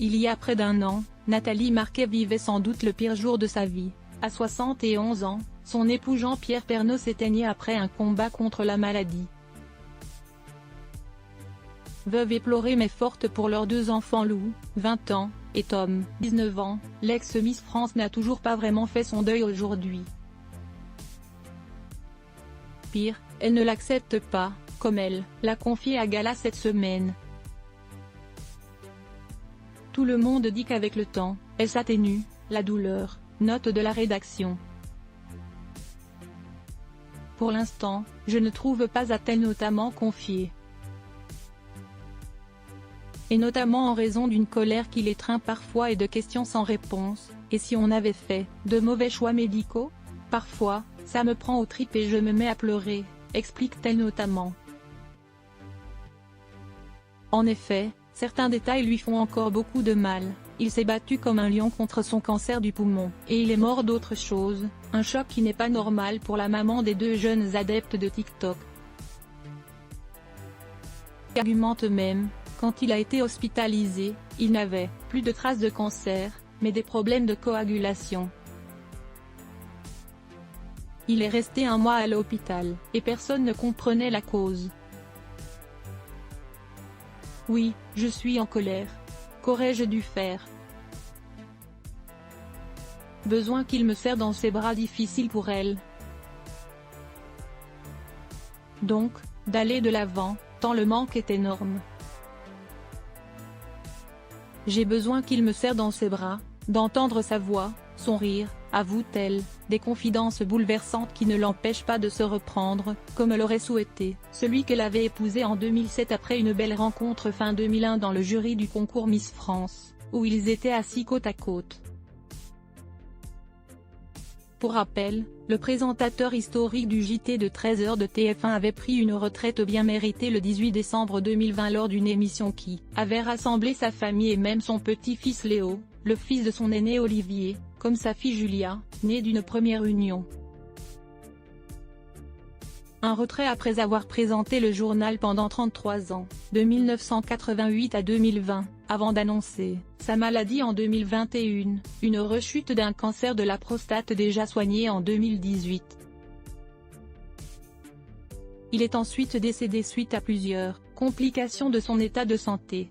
Il y a près d'un an, Nathalie Marquet vivait sans doute le pire jour de sa vie. À 71 ans, son époux Jean-Pierre Pernaut s'éteignait après un combat contre la maladie. Veuve éplorée mais forte pour leurs deux enfants Lou, 20 ans, et Tom, 19 ans, l'ex-Miss France n'a toujours pas vraiment fait son deuil aujourd'hui. Pire, elle ne l'accepte pas, comme elle l'a confié à Gala cette semaine. Tout le monde dit qu'avec le temps, elle s'atténue, la douleur, note de la rédaction. Pour l'instant, je ne trouve pas a-t-elle notamment confié. Et notamment en raison d'une colère qui l'étreint parfois et de questions sans réponse, et si on avait fait de mauvais choix médicaux? Parfois, ça me prend aux tripes et je me mets à pleurer, explique-t-elle notamment. En effet, certains détails lui font encore beaucoup de mal. Il s'est battu comme un lion contre son cancer du poumon, et il est mort d'autre chose, un choc qui n'est pas normal pour la maman des deux jeunes adeptes de TikTok. Il argumente même, quand il a été hospitalisé, il n'avait plus de traces de cancer, mais des problèmes de coagulation. Il est resté un mois à l'hôpital, et personne ne comprenait la cause. Oui, je suis en colère. Qu'aurais-je dû faire? Besoin qu'il me serre dans ses bras, difficile pour elle. Donc, d'aller de l'avant, tant le manque est énorme. J'ai besoin qu'il me serre dans ses bras, d'entendre sa voix, son rire, avoue-t-elle, des confidences bouleversantes qui ne l'empêchent pas de se reprendre, comme l'aurait souhaité, celui qu'elle avait épousé en 2007 après une belle rencontre fin 2001 dans le jury du concours Miss France, où ils étaient assis côte à côte. Pour rappel, le présentateur historique du JT de 13h de TF1 avait pris une retraite bien méritée le 18 décembre 2020 lors d'une émission qui avait rassemblé sa famille et même son petit-fils Léo, le fils de son aîné Olivier, comme sa fille Julia, née d'une première union. Un retrait après avoir présenté le journal pendant 33 ans, de 1988 à 2020, avant d'annoncer sa maladie en 2021, une rechute d'un cancer de la prostate déjà soigné en 2018. Il est ensuite décédé suite à plusieurs complications de son état de santé.